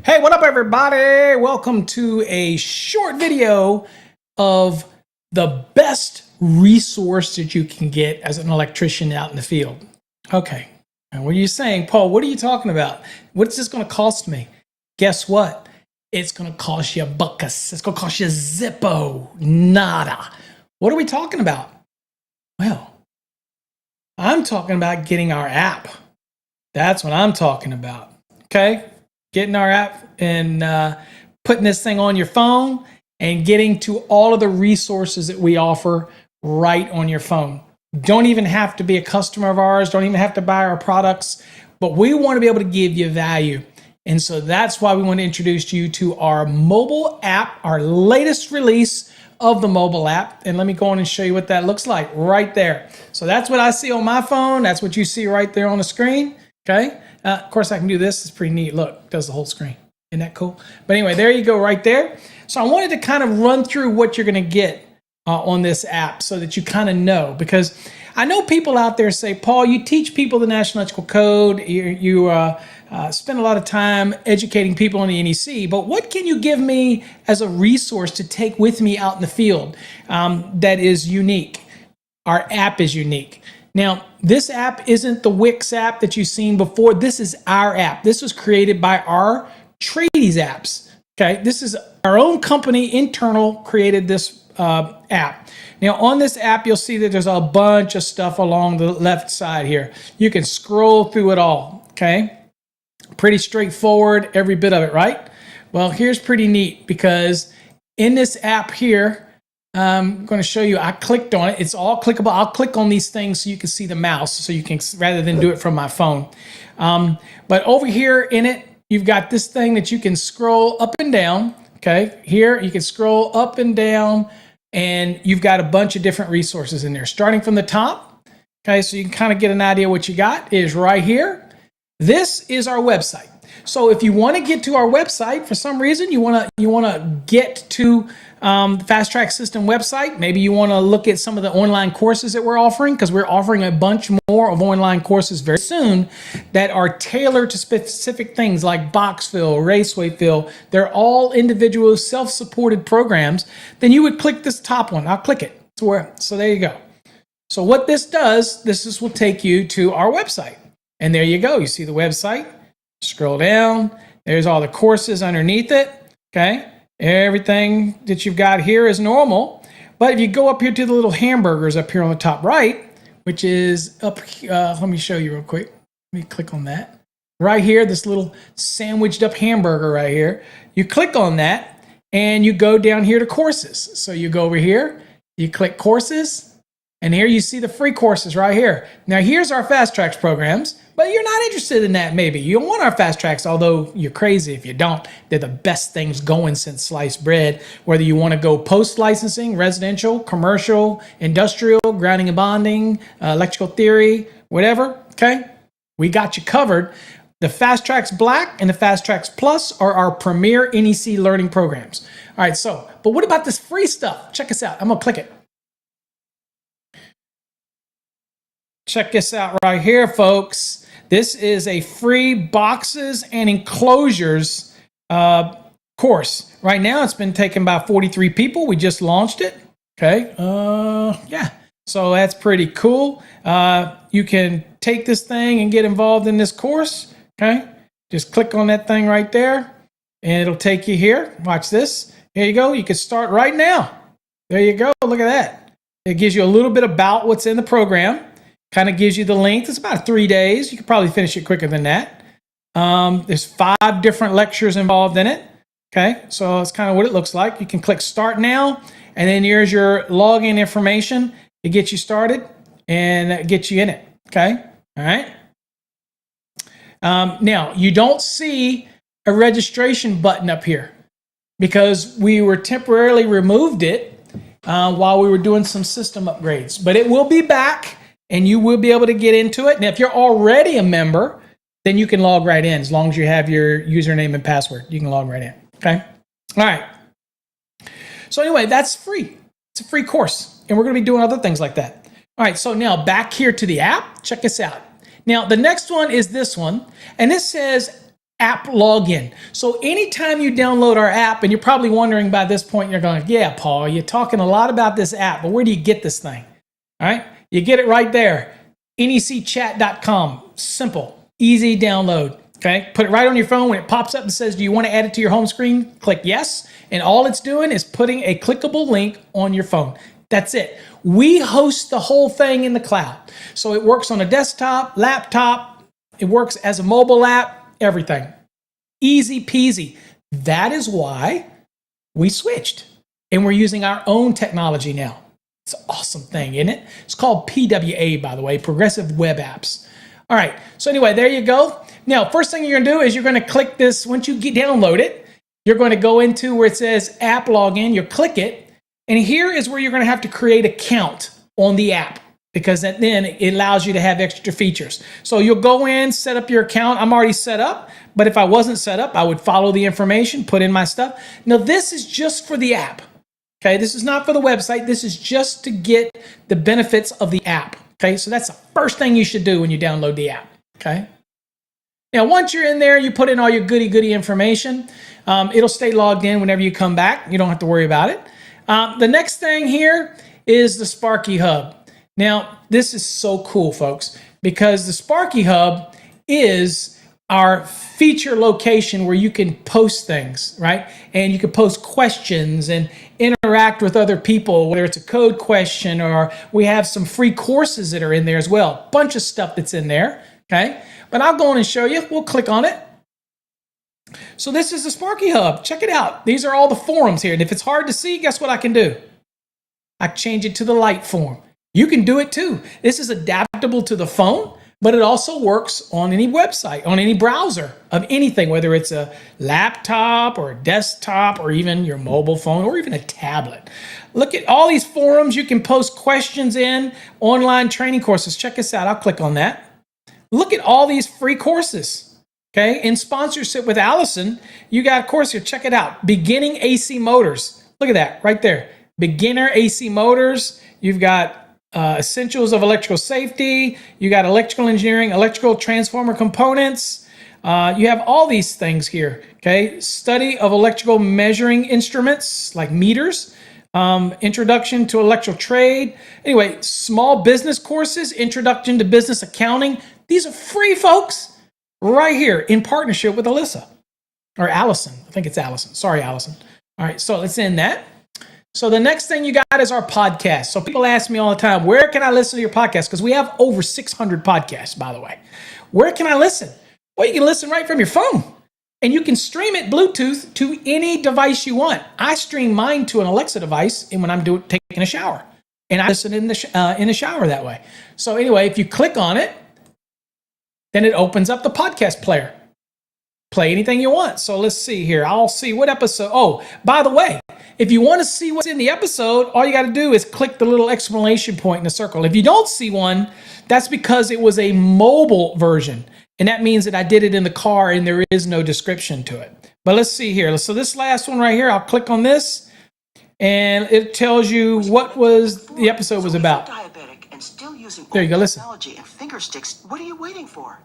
Hey, what up everybody? Welcome to a short video of the best resource that you can get as an electrician out in the field. Okay, and what are you saying, Paul? What are you talking about? What's this going to cost me? Guess what? It's going to cost you buckus. It's going to cost you zippo, nada. What are we talking about? Well, I'm talking about getting our app. That's what I'm talking about. Okay? Getting our app and putting this thing on your phone and getting to all of the resources that we offer right on your phone. Don't even have to be a customer of ours. Don't even have to buy our products, but we want to be able to give you value. And so that's why we want to introduce you to our mobile app, our latest release of the mobile app. And let me go on and show you what that looks like right there. So that's what I see on my phone. That's what you see right there on the screen. Okay. Of course, I can do this. It's pretty neat. Look, it does the whole screen. Isn't that cool? But anyway, there you go right there. So I wanted to kind of run through what you're going to get on this app so that you kind of know, because I know people out there say, Paul, you teach people the National Electrical Code. You spend a lot of time educating people on the NEC, but what can you give me as a resource to take with me out in the field that is unique? Our app is unique. Now, this app isn't the Wix app that you've seen before. This is our app. This was created by our tradies apps. Okay, this is our own company, internal, created this app. Now, on this app, you'll see that there's a bunch of stuff along the left side here. You can scroll through it all. Okay, pretty straightforward, every bit of it, right? Well, here's pretty neat, because in this app here, I'm going to show you, I clicked on it. It's all clickable. I'll click on these things so you can see the mouse, so you can, rather than do it from my phone. But over here in it, you've got this thing that you can scroll up and down. Okay, here you can scroll up and down, and you've got a bunch of different resources in there. Starting from the top, okay, so you can kind of get an idea what you got is right here. This is our website. So if you want to get to our website for some reason, you want to get to the Fast Trax System website. Maybe you want to look at some of the online courses that we're offering, because we're offering a bunch more of online courses very soon that are tailored to specific things like box fill, raceway fill. They're all individual self-supported programs. Then you would click this top one. I'll click it. So there you go. So what this does, this will take you to our website. And there you go. You see the website. Scroll down. There's all the courses underneath it. Okay. Everything that you've got here is normal. But if you go up here to the little hamburgers up here on the top right, which is up, let me show you real quick. Let me click on that. Right here, this little sandwiched up hamburger right here. You click on that and you go down here to courses. So you go over here, you click courses, and here you see the free courses right here. Now here's our Fast Trax programs, but you're not interested in that maybe. You don't want our Fast Trax, although you're crazy if you don't. They're the best things going since sliced bread. Whether you want to go post-licensing, residential, commercial, industrial, grounding and bonding, electrical theory, whatever, okay? We got you covered. The Fast Trax Black and the Fast Trax Plus are our premier NEC learning programs. All right, so, but what about this free stuff? Check us out. I'm going to click it. Check this out right here, folks. This is a free boxes and enclosures course. Right now, it's been taken by 43 people. We just launched it. Okay. Yeah. So that's pretty cool. You can take this thing and get involved in this course. Okay. Just click on that thing right there, and it'll take you here. Watch this. Here you go. You can start right now. There you go. Look at that. It gives you a little bit about what's in the program. Kind of gives you the length. It's about 3 days. You could probably finish it quicker than that. There's 5 different lectures involved in it. Okay, so it's kind of what it looks like. You can click Start Now, and then here's your login information to get you started and get you in it. Okay, all right. Now, you don't see a registration button up here because we were temporarily removed it while we were doing some system upgrades. But it will be back and you will be able to get into it. And if you're already a member, then you can log right in as long as you have your username and password. You can log right in. Okay. All right. So anyway, that's free. It's a free course. And we're going to be doing other things like that. All right. So now back here to the app. Check this out. Now, the next one is this one. And this says app login. So anytime you download our app, and you're probably wondering by this point, you're going, yeah, Paul, you're talking a lot about this app, but where do you get this thing? All right. You get it right there. necchat.com. Simple, easy download. Okay. Put it right on your phone. When it pops up and says, do you want to add it to your home screen? Click yes. And all it's doing is putting a clickable link on your phone. That's it. We host the whole thing in the cloud. So it works on a desktop, laptop. It works as a mobile app, everything. Easy peasy. That is why we switched. And we're using our own technology now. It's an awesome thing, isn't it? It's called PWA, by the way, Progressive Web Apps. All right. So anyway, there you go. Now, first thing you're going to do is you're going to click this. Once you download it, you're going to go into where it says app login. You'll click it. And here is where you're going to have to create an account on the app because then it allows you to have extra features. So you'll go in, set up your account. I'm already set up, but if I wasn't set up, I would follow the information, put in my stuff. Now, this is just for the app. Okay, this is not for the website. This is just to get the benefits of the app. Okay, so that's the first thing you should do when you download the app. Okay. Now, once you're in there, you put in all your goody information. It'll stay logged in whenever you come back. You don't have to worry about it. The next thing here is the Sparky Hub. Now, this is so cool, folks, because the Sparky Hub is our feature location where you can post things, right? And you can post questions and interact with other people, whether it's a code question or we have some free courses that are in there as well. Bunch of stuff that's in there, okay? But I'll go on and show you. We'll click on it. So this is the Sparky Hub. Check it out. These are all the forums here. And if it's hard to see, guess what I can do? I change it to the light form. You can do it too. This is adaptable to the phone, but it also works on any website, on any browser of anything, whether it's a laptop or a desktop or even your mobile phone or even a tablet. Look at all these forums. You can post questions in, online training courses. Check this out. I'll click on that. Look at all these free courses. Okay, in sponsorship with Allison, you got a course here. Check it out. Beginning AC Motors. Look at that right there. Beginner AC Motors. You've got Essentials of Electrical Safety. You got Electrical Engineering, Electrical Transformer Components. You have all these things here. Okay, Study of Electrical Measuring Instruments like meters. Introduction to Electrical Trade. Anyway, small business courses. Introduction to Business Accounting. These are free, folks. Right here in partnership with Alyssa or Allison. I think it's Allison. Sorry, Allison. All right. So let's end that. So the next thing you got is our podcast. So people ask me all the time, where can I listen to your podcast? Because we have over 600 podcasts, by the way. Where can I listen? Well, you can listen right from your phone and you can stream it Bluetooth to any device you want. I stream mine to an Alexa device and when I'm taking a shower and I listen in the shower that way. So anyway, if you click on it, then it opens up the podcast player. Play anything you want. So let's see here. I'll see what episode. Oh, by the way, if you want to see what's in the episode, all you got to do is click the little exclamation point in the circle. If you don't see one, that's because it was a mobile version. And that means that I did it in the car and there is no description to it. But let's see here. So this last one right here, I'll click on this and it tells you what the episode was about. There you go, listen. And finger sticks. What are you waiting for?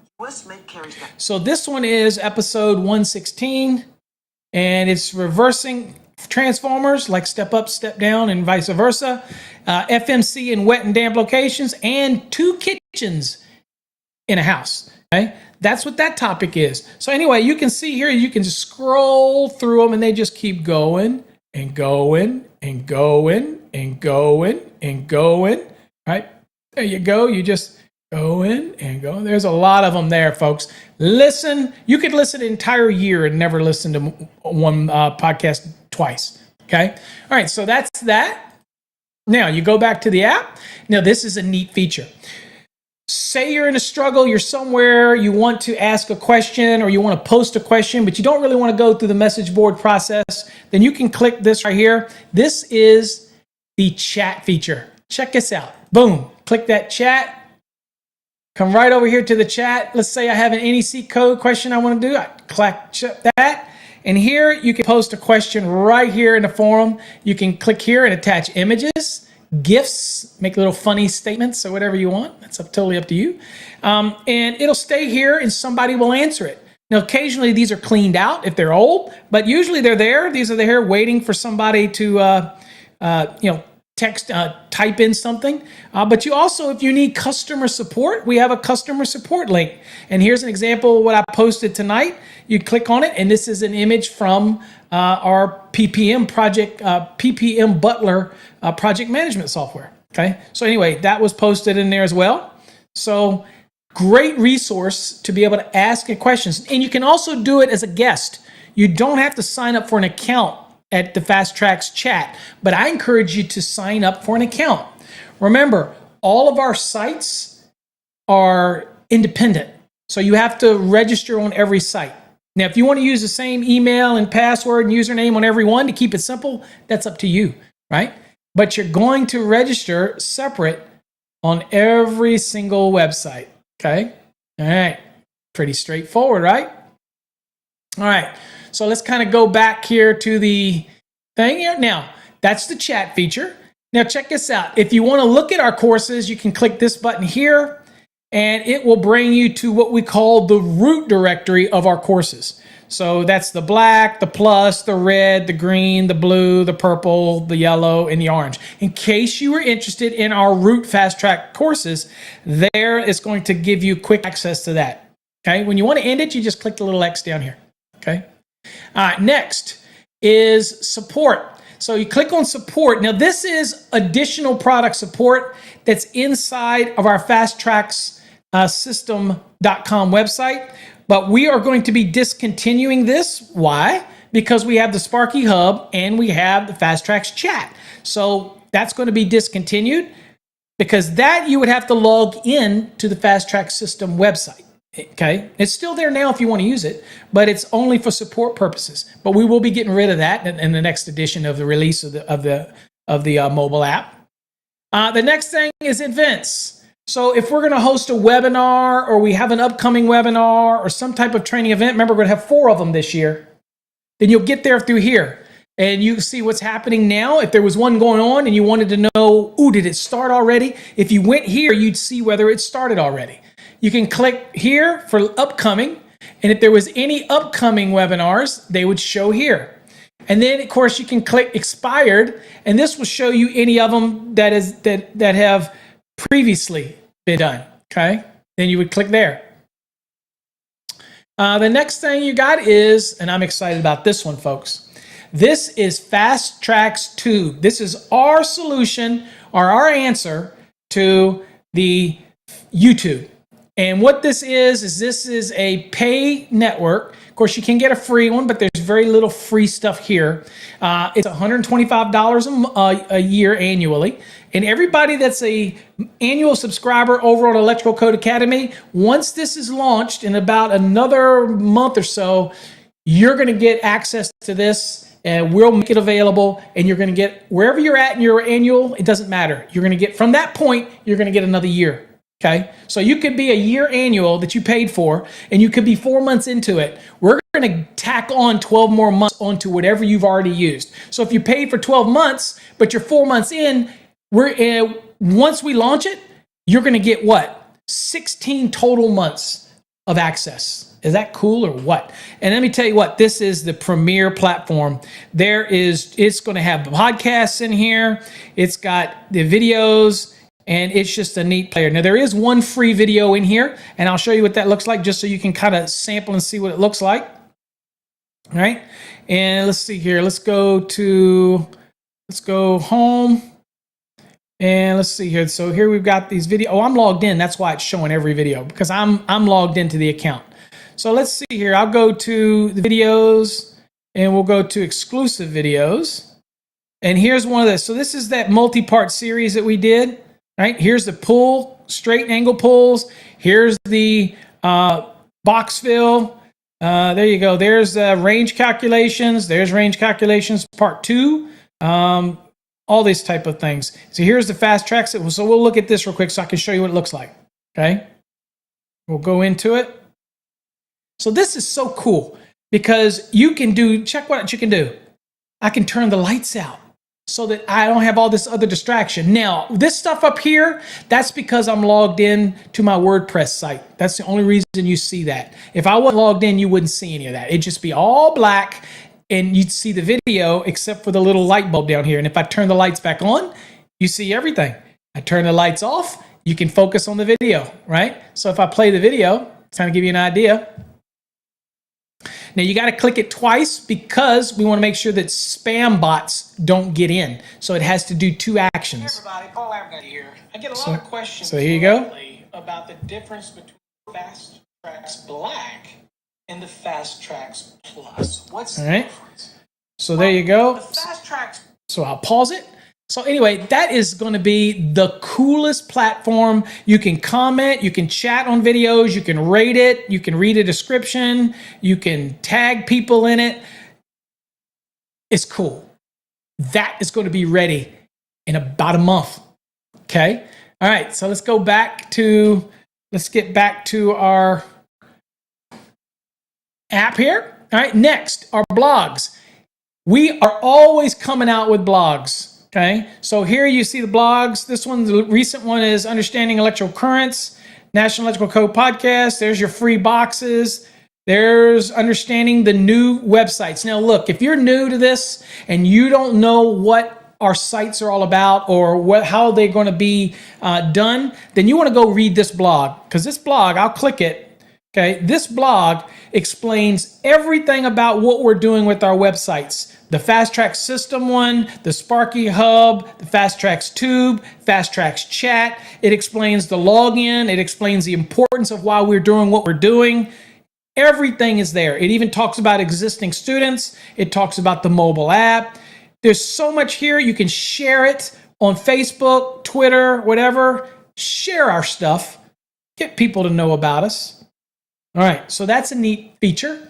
So this one is episode 116, and it's reversing transformers like step up, step down, and vice versa. FMC in wet and damp locations, and 2 kitchens in a house. Okay, that's what that topic is. So anyway, you can see here, you can just scroll through them, and they just keep going and going and going and going and going. Right. There you go. You just go in and go. There's a lot of them there, folks. Listen. You could listen an entire year and never listen to one podcast twice. Okay. All right. So that's that. Now you go back to the app. Now this is a neat feature. say you're in a struggle, you're somewhere, you want to ask a question or you want to post a question, but you don't really want to go through the message board process, then you can click this right here. This is the chat feature. Check this out. Boom. Click that chat. Come right over here to the chat. Let's say I have an NEC code question I want to do. I click that. And here you can post a question right here in the forum. You can click here and attach images, GIFs, make little funny statements or whatever you want. That's totally up to you. And it'll stay here and somebody will answer it. Now, occasionally these are cleaned out if they're old, but usually they're there. These are there waiting for somebody to, text, type in something. But you also, if you need customer support, we have a customer support link. And here's an example of what I posted tonight. You click on it, and this is an image from our PPM project, PPM Butler project management software. Okay. So anyway, that was posted in there as well. So great resource to be able to ask questions. And you can also do it as a guest. You don't have to sign up for an account at the Fast Trax Chat, but I encourage you to sign up for an account. Remember, all of our sites are independent, so you have to register on every site. Now, if you want to use the same email and password and username on every one to keep it simple, that's up to you, right? But you're going to register separate on every single website, okay? All right, pretty straightforward, right? All right. So let's kind of go back here to the thing here. Now, that's the chat feature. Now, check this out. If you want to look at our courses, you can click this button here, and it will bring you to what we call the root directory of our courses. So that's the black, the plus, the red, the green, the blue, the purple, the yellow, and the orange. In case you were interested in our root fast track courses, there is going to give you quick access to that. Okay. When you want to end it, you just click the little X down here. Okay. All right, next is support. So you click on support. Now this is additional product support that's inside of our fasttraxsystem.com website, but we are going to be discontinuing this. Why? Because we have the Sparky Hub and we have the Fast Trax Chat. So that's going to be discontinued because that you would have to log in to the Fast Trax System website. Okay, it's still there now if you want to use it, but it's only for support purposes. But we will be getting rid of that in the next edition of the release of the mobile app. The next thing is events. So if we're going to host a webinar or we have an upcoming webinar or some type of training event, remember we're going to have 4 of them this year, then you'll get there through here and you see what's happening now. If there was one going on and you wanted to know, ooh, did it start already? If you went here, you'd see whether it started already. You can click here for upcoming, and if there was any upcoming webinars, they would show here. And then, of course, you can click expired, and this will show you any of them that have previously been done. Okay, then you would click there. The next thing you got is, and I'm excited about this one, folks. This is Fast Trax Tube. This is our solution or our answer to the YouTube. And what this is this is a pay network. Of course, you can get a free one, but there's very little free stuff here. It's $125 a year annually. And everybody that's a annual subscriber over on Electrical Code Academy, once this is launched in about another month or so, you're going to get access to this. And we'll make it available, and you're going to get wherever you're at in your annual. It doesn't matter. You're going to get from that point. You're going to get another year. Okay, so you could be a year annual that you paid for, and you could be 4 months into it. We're going to tack on 12 more months onto whatever you've already used. So if you paid for 12 months, but you're 4 months in, once we launch it, you're going to get what? 16 total months of access. Is that cool or what? And let me tell you what, this is the premier platform. It's going to have podcasts in here. It's got the videos. And it's just a neat player. Now, there is one free video in here, and I'll show you what that looks like just so you can kind of sample and see what it looks like. All right. And let's see here. Let's go home. And let's see here. So here we've got these videos. Oh, I'm logged in. That's why it's showing every video because I'm logged into the account. So let's see here. I'll go to the videos, and we'll go to exclusive videos. And here's one of this. So this is that multi-part series that we did. right? Here's the pull, straight angle pulls. Here's the box fill. There you go. There's range calculations. There's range calculations part 2. All these type of things. So here's the Fast Trax. So we'll look at this real quick so I can show you what it looks like. Okay. We'll go into it. So this is so cool because you can do, check what you can do. I can turn the lights out so that I don't have all this other distraction. Now, this stuff up here, that's because I'm logged in to my WordPress site. That's the only reason you see that. If I wasn't logged in, you wouldn't see any of that. It'd just be all black and you'd see the video except for the little light bulb down here. And if I turn the lights back on, you see everything. I turn the lights off, you can focus on the video, right? So if I play the video, it's kind of give you an idea. Now you got to click it twice because we want to make sure that spam bots don't get in. So it has to do 2 actions. Hey everybody, Paul Abernathy here. I get a lot of questions so here you go. about the difference between Fast Trax Black and the Fast Trax Plus. What's the difference? So there you go. The Fast Trax. So I'll pause it. So anyway, that is going to be the coolest platform. You can comment, you can chat on videos, you can rate it, you can read a description, you can tag people in it. It's cool. That is going to be ready in about a month. Okay. All right. So let's get back to our app here. All right. Next, our blogs. We are always coming out with blogs. Okay, so here you see the blogs. This one, the recent one is Understanding Electrical Currents, National Electrical Code Podcast. There's your free boxes. There's Understanding the New Websites. Now look, if you're new to this and you don't know what our sites are all about or how they're going to be done, then you want to go read this blog. Because this blog, I'll click it. Okay, this blog explains everything about what we're doing with our websites. The Fast Trax System one, the Sparky Hub, the Fast Trax Tube, Fast Trax Chat. It explains the login. It explains the importance of why we're doing what we're doing. Everything is there. It even talks about existing students. It talks about the mobile app. There's so much here. You can share it on Facebook, Twitter, whatever. Share our stuff. Get people to know about us. All right, so that's a neat feature.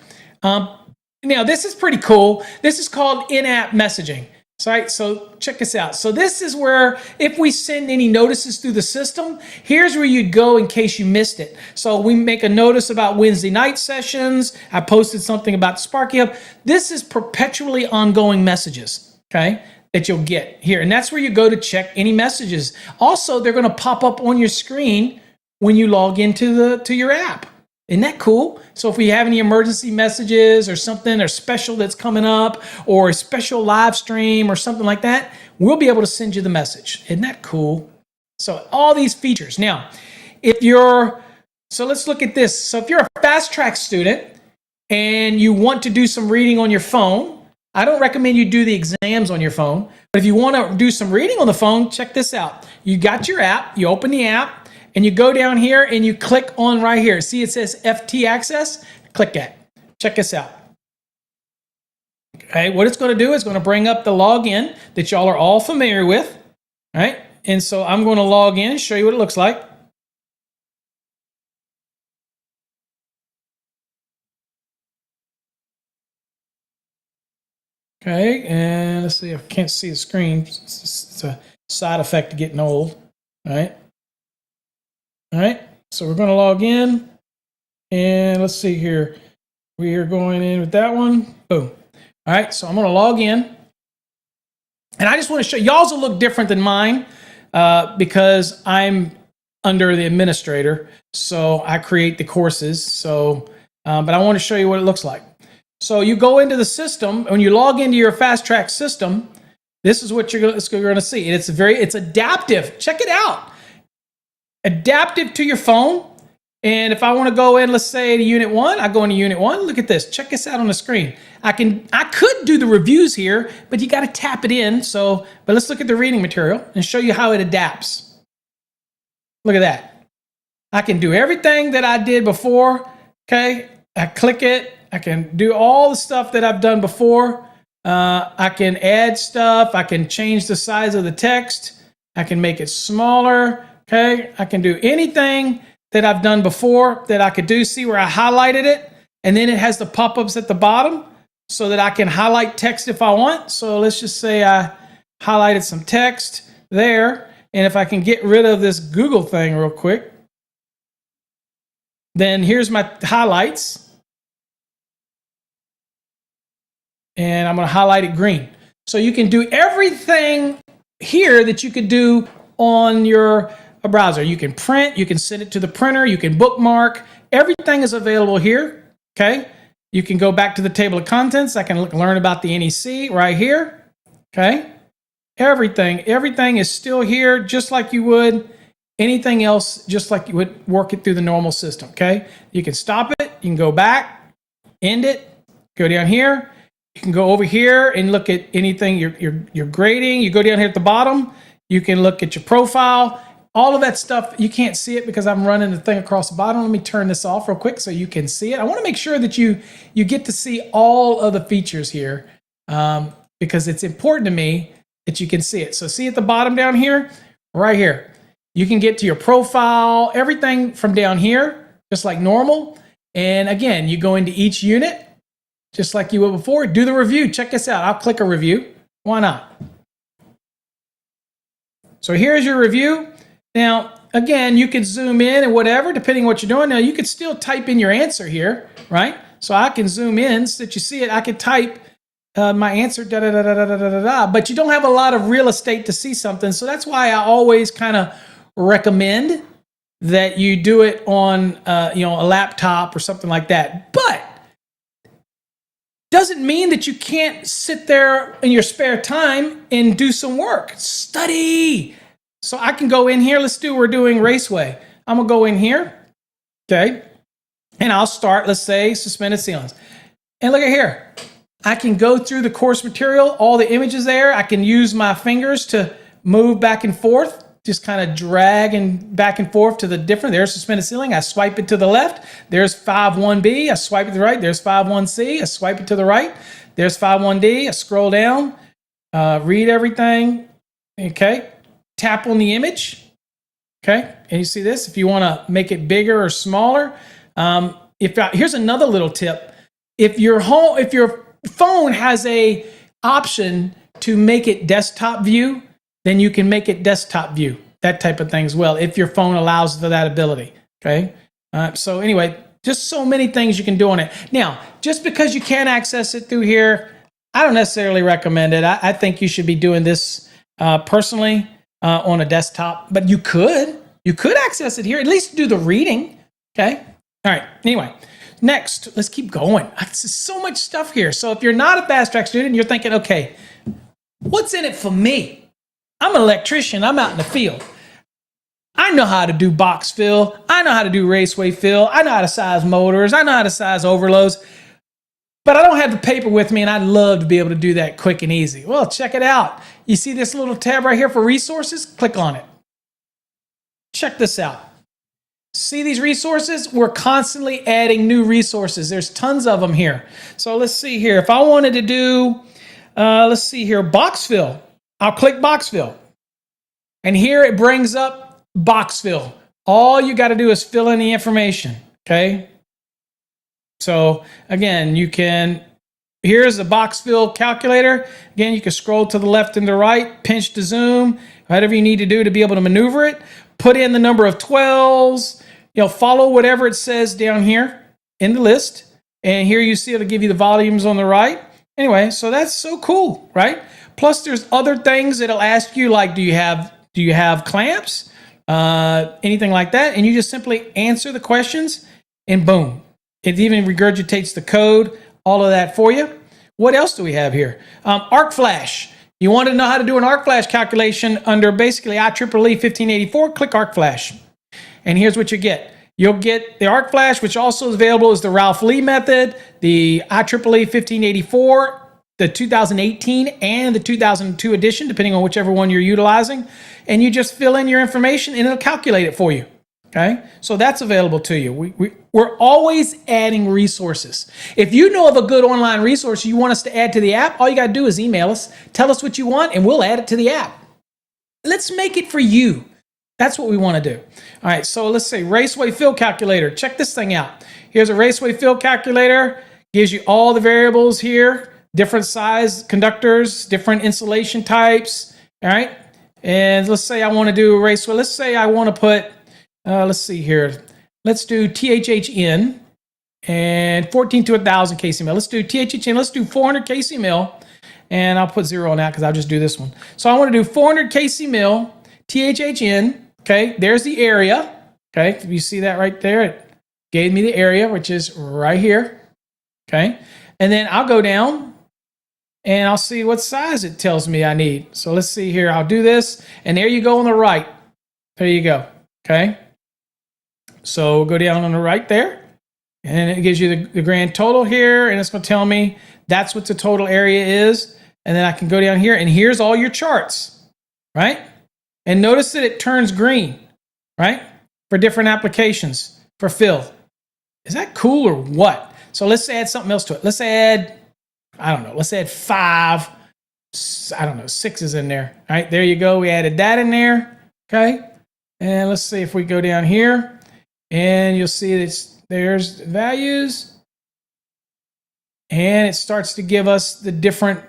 Now, this is pretty cool. This is called in-app messaging. So check this out. So this is where if we send any notices through the system, here's where you'd go in case you missed it. So we make a notice about Wednesday night sessions. I posted something about Sparky Hub. This is perpetually ongoing messages, okay, that you'll get here. And that's where you go to check any messages. Also, they're going to pop up on your screen when you log into your app. Isn't that cool? So if we have any emergency messages or something or special that's coming up or a special live stream or something like that, we'll be able to send you the message. Isn't that cool? So all these features. Now, so let's look at this. So if you're a Fast Trax student and you want to do some reading on your phone, I don't recommend you do the exams on your phone, but if you want to do some reading on the phone, check this out. You got your app, you open the app, and you go down here and you click on right here. See, it says FT Access. Click that. Check this out. Okay, what it's going to do is going to bring up the login that y'all are all familiar with. All right, and so I'm going to log in, show you what it looks like. Okay, and let's see. I can't see the screen. It's a side effect of getting old. All right. All right, so we're going to log in, and let's see here. We are going in with that one. Boom. All right, so I'm going to log in, and I just want to show y'all's will look different than mine because I'm under the administrator, so I create the courses. So, but I want to show you what it looks like. So you go into the system. When you log into your Fast Trax system, this is what you're going to see. It's adaptive. Check it out. Adaptive to your phone. And if I want to go in, let's say to Unit 1, I go into Unit 1. Look at this. Check this out on the screen. I could do the reviews here, but you got to tap it in. But let's look at the reading material and show you how it adapts. Look at that. I can do everything that I did before. Okay. I click it. I can do all the stuff that I've done before. I can add stuff. I can change the size of the text. I can make it smaller. Okay, I can do anything that I've done before that I could do. See where I highlighted it? And then it has the pop-ups at the bottom so that I can highlight text if I want. So let's just say I highlighted some text there. And if I can get rid of this Google thing real quick, then here's my highlights. And I'm going to highlight it green. So you can do everything here that you could do on your browser. You can print, you can send it to the printer, you can bookmark. Everything is available here. Okay. You can go back to the table of contents. I can learn about the NEC right here. Okay. Everything is still here, just like you would anything else, just like you would work it through the normal system. Okay. You can stop it. You can go back, end it, go down here. You can go over here and look at anything you're grading. You go down here at the bottom. You can look at your profile. All of that stuff, you can't see it because I'm running the thing across the bottom. Let me turn this off real quick so you can see it. I want to make sure that you get to see all of the features here because it's important to me that you can see it. So see at the bottom down here, right here. You can get to your profile, everything from down here, just like normal. And again, you go into each unit, just like you would before. Do the review. Check this out. I'll click a review. Why not? So here's your review. Now, again, you can zoom in and whatever, depending on what you're doing. Now, you could still type in your answer here, right? So I can zoom in so that you see it. I could type my answer, but you don't have a lot of real estate to see something. So that's why I always kind of recommend that you do it on a laptop or something like that. But doesn't mean that you can't sit there in your spare time and do some work. Study. So I can go in here. We're doing Raceway. I'm going to go in here. Okay. And I'll start, let's say, suspended ceilings. And look at here. I can go through the course material, all the images there. I can use my fingers to move back and forth, just kind of drag and back and forth to the different. There's suspended ceiling. I swipe it to the left. There's 5.1b. I swipe it to the right. There's 5.1c. I swipe it to the right. There's 5.1d. I scroll down, read everything. Okay. Tap on the image. Okay. And you see this. If you want to make it bigger or smaller, here's another little tip. If your phone has a option to make it desktop view, then you can make it desktop view, that type of thing as well, if your phone allows for that ability. Okay. So anyway, just so many things you can do on it. Now, just because you can't access it through here, I don't necessarily recommend it. I think you should be doing this personally on a desktop, but you could access it here, at least do the reading. Okay. All right. Anyway, next, let's keep going. There's so much stuff here. So if you're not a Fast Trax student, you're thinking, okay, what's in it for me? I'm an electrician. I'm out in the field. I know how to do box fill. I know how to do raceway fill. I know how to size motors. I know how to size overloads. But I don't have the paper with me, and I'd love to be able to do that quick and easy. Well, check it out. You see this little tab right here for resources? Click on it. Check this out. See these resources? We're constantly adding new resources. There's tons of them here. So let's see here. If I wanted to do, let's see here, box fill. I'll click box fill. And here it brings up box fill. All you got to do is fill in the information. Okay. So again, here's the box fill calculator. Again, you can scroll to the left and the right, pinch to zoom, whatever you need to do to be able to maneuver it. Put in the number of 12s, follow whatever it says down here in the list. And here you see it'll give you the volumes on the right. Anyway, so that's so cool, right? Plus there's other things it'll ask you, like, do you have clamps? Anything like that. And you just simply answer the questions and boom. It even regurgitates the code, all of that for you. What else do we have here? Arc flash. You want to know how to do an arc flash calculation under basically IEEE 1584, click arc flash. And here's what you get. You'll get the arc flash, which also is available as the Ralph Lee method, the IEEE 1584, the 2018 and the 2002 edition, depending on whichever one you're utilizing. And you just fill in your information and it'll calculate it for you. Okay, so that's available to you. We're always adding resources. If you know of a good online resource you want us to add to the app, all you got to do is email us, tell us what you want, and we'll add it to the app. let's make it for you. That's what we want to do. All right, so let's say raceway field calculator. Check this thing out. Here's a raceway field calculator. Gives you all the variables here, different size conductors, different insulation types. All right, and let's say I want to do a raceway. Let's say I want to put, let's see here. Let's do THHN and 14 to 1,000 kc mil. Let's do THHN. Let's do 400 kc mil, and I'll put 0 on that because I'll just do this one. So I want to do 400 kc mil, THHN. Okay, there's the area. Okay, you see that right there? It gave me the area, which is right here. Okay, and then I'll go down and I'll see what size it tells me I need. So let's see here. I'll do this, and there you go on the right. There you go. Okay, so go down on the right there, and it gives you the grand total here, and it's going to tell me that's what the total area is. And then I can go down here, and here's all your charts, right? And notice that it turns green, right? For different applications, for fill. Is that cool or what? So let's add something else to it. Let's add, I don't know, let's add 5, I don't know, 6s in there. All right, there you go. We added that in there, okay? And let's see if we go down here, and you'll see that there's values, and it starts to give us the different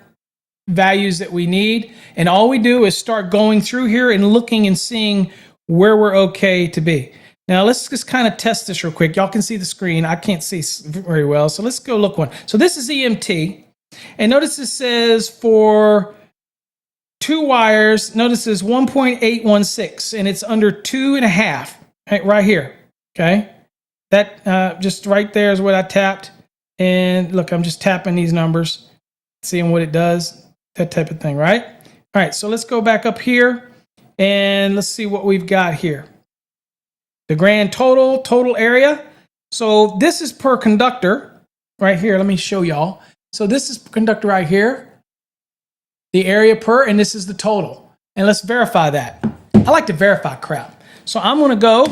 values that we need. And all we do is start going through here and looking and seeing where we're okay to be. Now let's just kind of test this real quick. Y'all can see the screen. I can't see very well. So let's go look one. So this is EMT. And notice it says for 2 wires, notice it's 1.816 and it's under 2.5 right here. Okay. That just right there is what I tapped. And look, I'm just tapping these numbers, seeing what it does. That type of thing, right? All right, so let's go back up here and let's see what we've got here. The grand total area. So this is per conductor right here. Let me show y'all. So this is conductor right here, the area per, and this is the total. And let's verify that. I like to verify crap. So I'm going to go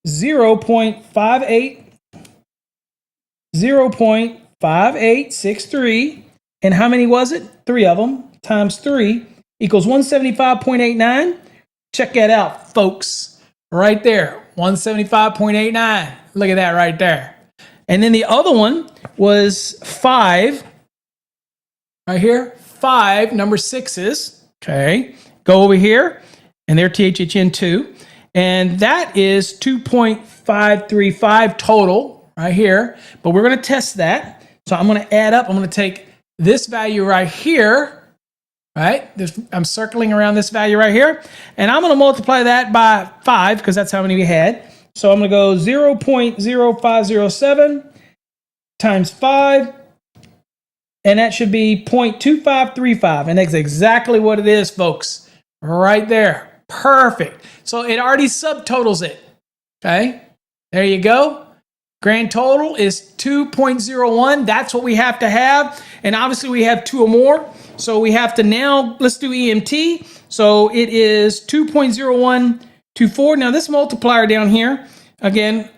0.5863. And how many was it? 3 of them times 3 equals 175.89. Check that out, folks. Right there, 175.89. Look at that right there. And then the other one was 5. Right here, 5, number 6s. Okay, go over here, and they're THHN2. And that is 2.535 total right here. But we're going to test that. So I'm going to add up. I'm going to take this value right here, right? I'm circling around this value right here, and I'm going to multiply that by 5 because that's how many we had. So I'm going to go 0.0507 times 5, and that should be 0.2535, and that's exactly what it is, folks. Right there. Perfect. So it already subtotals it. Okay, there you go. Grand total is 2.01. That's what we have to have. And obviously we have 2 or more. So we have to now, let's do EMT. So it is 2.0124. Now this multiplier down here, again,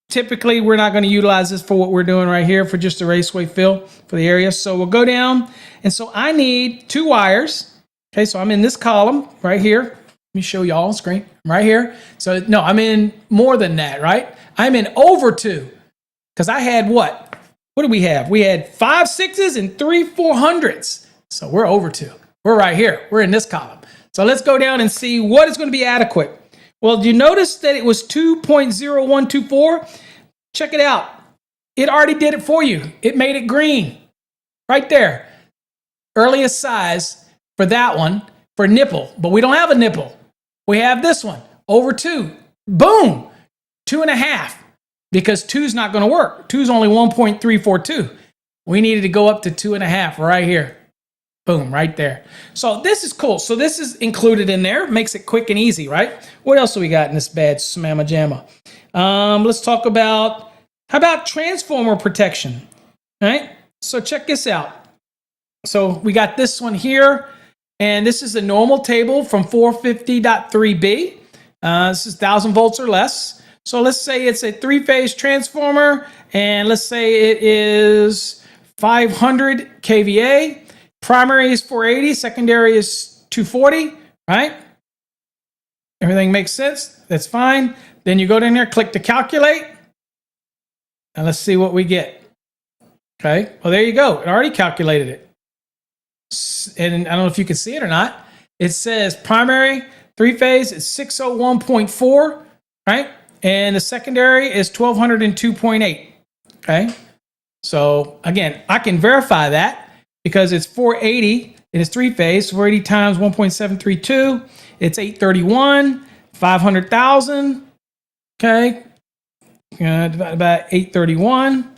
typically we're not going to utilize this for what we're doing right here for just a raceway fill for the area. So we'll go down. And so I need 2 wires. Okay, so I'm in this column right here. Let me show y'all on screen right here. So no, I'm in more than that, right? I'm in over 2 because I had what? What did we have? We had 5 6s and 3 400s. So we're over 2. We're right here. We're in this column. So let's go down and see what is going to be adequate. Well, do you notice that it was 2.0124? Check it out. It already did it for you. It made it green right there. Earliest size for that one for nipple, but we don't have a nipple. We have this one over 2. Boom. 2.5, because 2 is not going to work. 2 is only 1.342. We needed to go up to 2.5 right here. Boom, right there. So this is cool. So this is included in there. Makes it quick and easy, right? What else do we got in this bad smamma jamma? Let's talk about, how about transformer protection? All right, so check this out. So we got this one here, and this is the normal table from 450.3b. This is 1,000 volts or less. So let's say it's a 3-phase transformer, and let's say it is 500 kVA. Primary is 480, secondary is 240, right? Everything makes sense? That's fine. Then you go down there, click to calculate, and let's see what we get. Okay, well, there you go. It already calculated it. And I don't know if you can see it or not. It says primary 3-phase is 601.4, right? And the secondary is 1202.8, okay? So again, I can verify that because it's 480. It is 3-phase, 480 times 1.732. It's 831, 500,000, okay? Divided by 831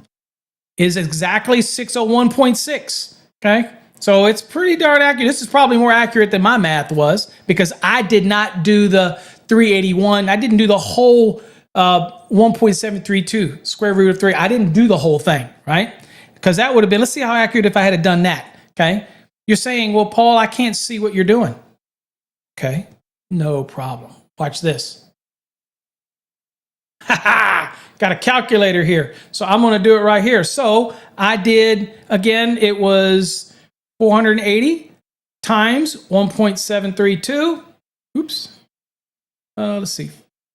is exactly 601.6, okay? So it's pretty darn accurate. This is probably more accurate than my math was because I did not do the 381. I didn't do the whole 1.732 square root of 3. I didn't do the whole thing, right? Because that would have been, let's see how accurate if I had done that, okay? You're saying, well, Paul, I can't see what you're doing. Okay, no problem. Watch this. Ha ha! Got a calculator here. So I'm going to do it right here. So I did, again, it was 480 times 1.732. Oops. Let's see.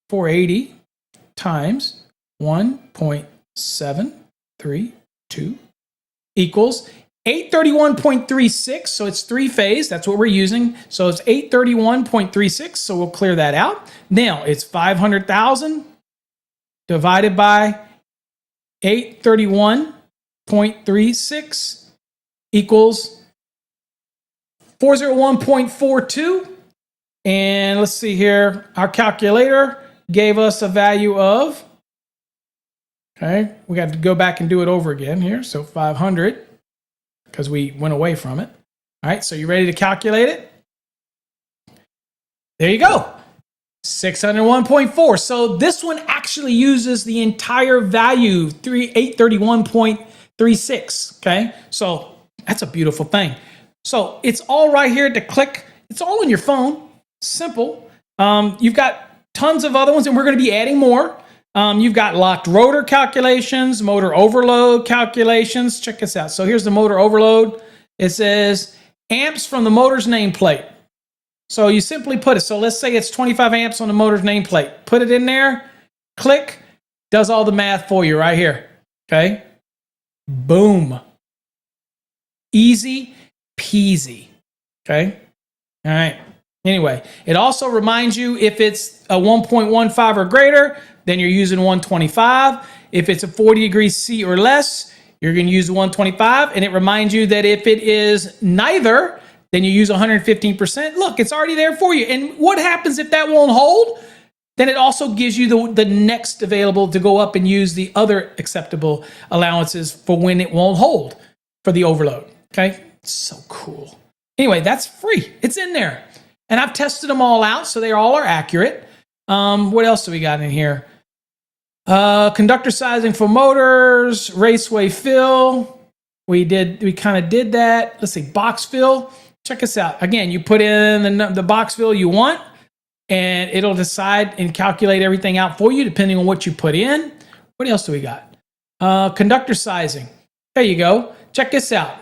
480 times 1.732 equals 831.36. So it's 3-phase. That's what we're using. So it's 831.36. So we'll clear that out. Now it's 500,000 divided by 831.36 equals 401.42. And let's see here. Our calculator gave us a value of, okay, we got to go back and do it over again here. So 500, because we went away from it. All right, so you ready to calculate it? There you go. 601.4. So this one actually uses the entire value, 831.36. Okay, so that's a beautiful thing. So it's all right here to click. It's all on your phone. Simple. You've got tons of other ones, and we're going to be adding more. You've got locked rotor calculations, motor overload calculations. Check this out. So here's the motor overload. It says amps from the motor's nameplate. So you simply put it. So let's say it's 25 amps on the motor's nameplate. Put it in there, click, does all the math for you right here. Okay. Boom. Easy peasy. Okay. All right. Anyway, it also reminds you if it's a 1.15 or greater, then you're using 125. If it's a 40 degrees C or less, you're going to use 125. And it reminds you that if it is neither, then you use 115%. Look, it's already there for you. And what happens if that won't hold? Then it also gives you the next available to go up and use the other acceptable allowances for when it won't hold for the overload. Okay, so cool. Anyway, that's free. It's in there. And I've tested them all out, so they all are accurate. What else do we got in here? Conductor sizing for motors, raceway fill. We kind of did that. Let's see, box fill. Check this out. Again, you put in the box fill you want, and it'll decide and calculate everything out for you depending on what you put in. What else do we got? Conductor sizing. There you go. Check this out.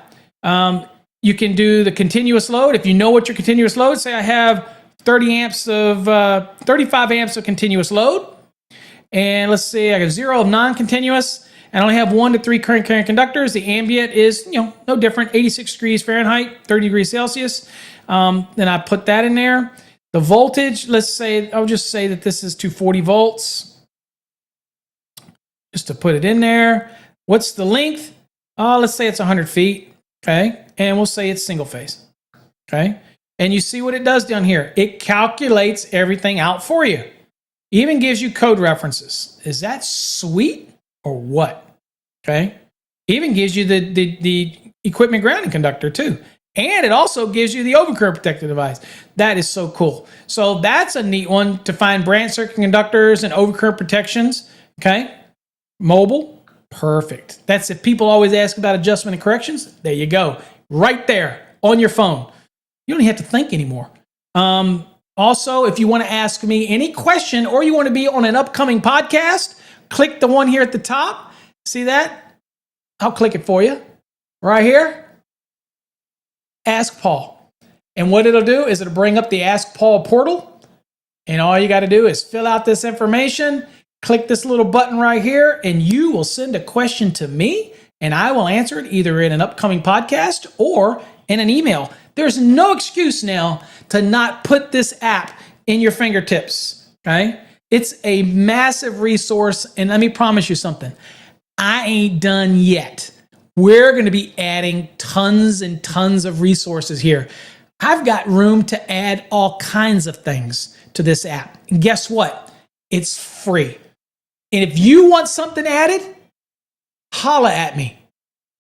You can do the continuous load. If you know what your continuous load, say I have 35 amps of continuous load. And let's see, I got 0 of non-continuous. And I only have 1 to 3 current carrying conductors. The ambient is, no different, 86 degrees Fahrenheit, 30 degrees Celsius. Then I put that in there. The voltage, let's say, I'll just say that this is 240 volts. Just to put it in there. What's the length? Let's say it's 100 feet. Okay. And we'll say it's single phase. Okay. And you see what it does down here. It calculates everything out for you. Even gives you code references. Is that sweet or what? Okay. Even gives you the equipment grounding conductor too. And it also gives you the overcurrent protective device. That is so cool. So that's a neat one to find branch circuit conductors and overcurrent protections. Okay. Mobile. Perfect. That's if people always ask about adjustment and corrections. There you go. Right there on your phone. You don't even have to think anymore. Also, if you want to ask me any question or you want to be on an upcoming podcast, click the one here at the top. See that? I'll click it for you. Right here. Ask Paul. And what it'll do is it'll bring up the Ask Paul portal. And all you got to do is fill out this information, click this little button right here, and you will send a question to me, and I will answer it either in an upcoming podcast or in an email. There's no excuse now to not put this app in your fingertips, okay? It's a massive resource, and let me promise you something. I ain't done yet. We're going to be adding tons and tons of resources here. I've got room to add all kinds of things to this app. And guess what? It's free. And if you want something added, holla at me.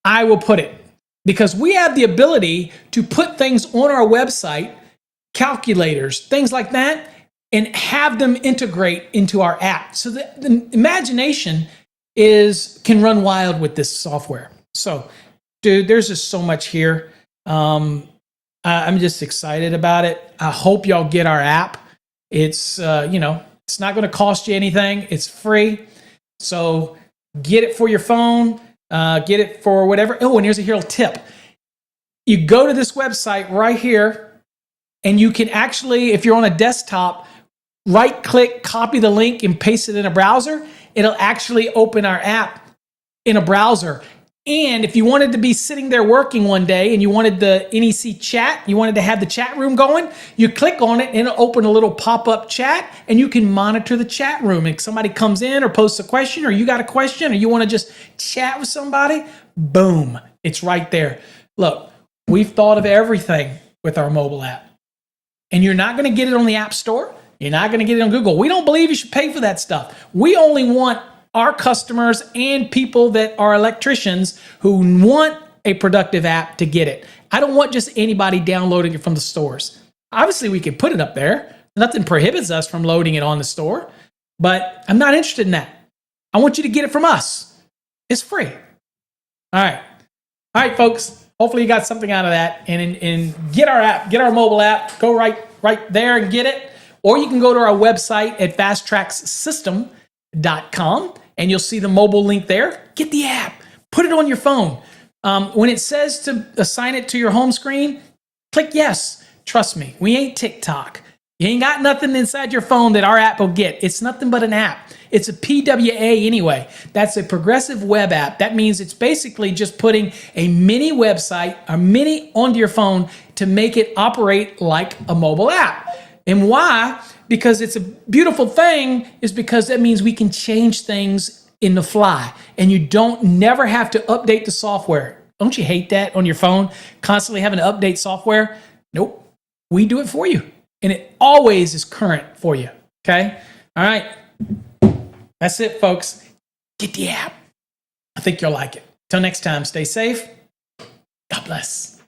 I will put it. Because we have the ability to put things on our website, calculators, things like that, and have them integrate into our app. So the imagination can run wild with this software. So, dude, there's just so much here. I'm just excited about it. I hope y'all get our app. It's it's not going to cost you anything. It's free. So get it for your phone. Get it for whatever. Oh, and here's a little tip. You go to this website right here, and you can actually, if you're on a desktop, right-click, copy the link, and paste it in a browser. It'll actually open our app in a browser. And if you wanted to be sitting there working one day and you wanted the NEC chat, you wanted to have the chat room going, you click on it and it'll open a little pop-up chat and you can monitor the chat room. If somebody comes in or posts a question or you got a question or you want to just chat with somebody, boom, it's right there. Look, we've thought of everything with our mobile app. And you're not going to get it on the App Store. You're not going to get it on Google. We don't believe you should pay for that stuff. We only want our customers and people that are electricians who want a productive app to get it. I don't want just anybody downloading it from the stores. Obviously, we can put it up there. Nothing prohibits us from loading it on the store, but I'm not interested in that. I want you to get it from us. It's free. All right, folks. Hopefully you got something out of that and get our app, get our mobile app. Go right there and get it. Or you can go to our website at fasttraxsystem.com. And you'll see the mobile link there. Get the app. Put it on your phone. When it says to assign it to your home screen, click yes. Trust me, we ain't TikTok. You ain't got nothing inside your phone that our app will get. It's nothing but an app. It's a PWA anyway. That's a progressive web app. That means it's basically just putting a mini website, a mini onto your phone to make it operate like a mobile app. And why? Because it's a beautiful thing is because that means we can change things in the fly and you never have to update the software. Don't you hate that on your phone? Constantly having to update software? Nope. We do it for you. And it always is current for you. Okay? All right. That's it, folks. Get the app. I think you'll like it. Till next time, stay safe. God bless.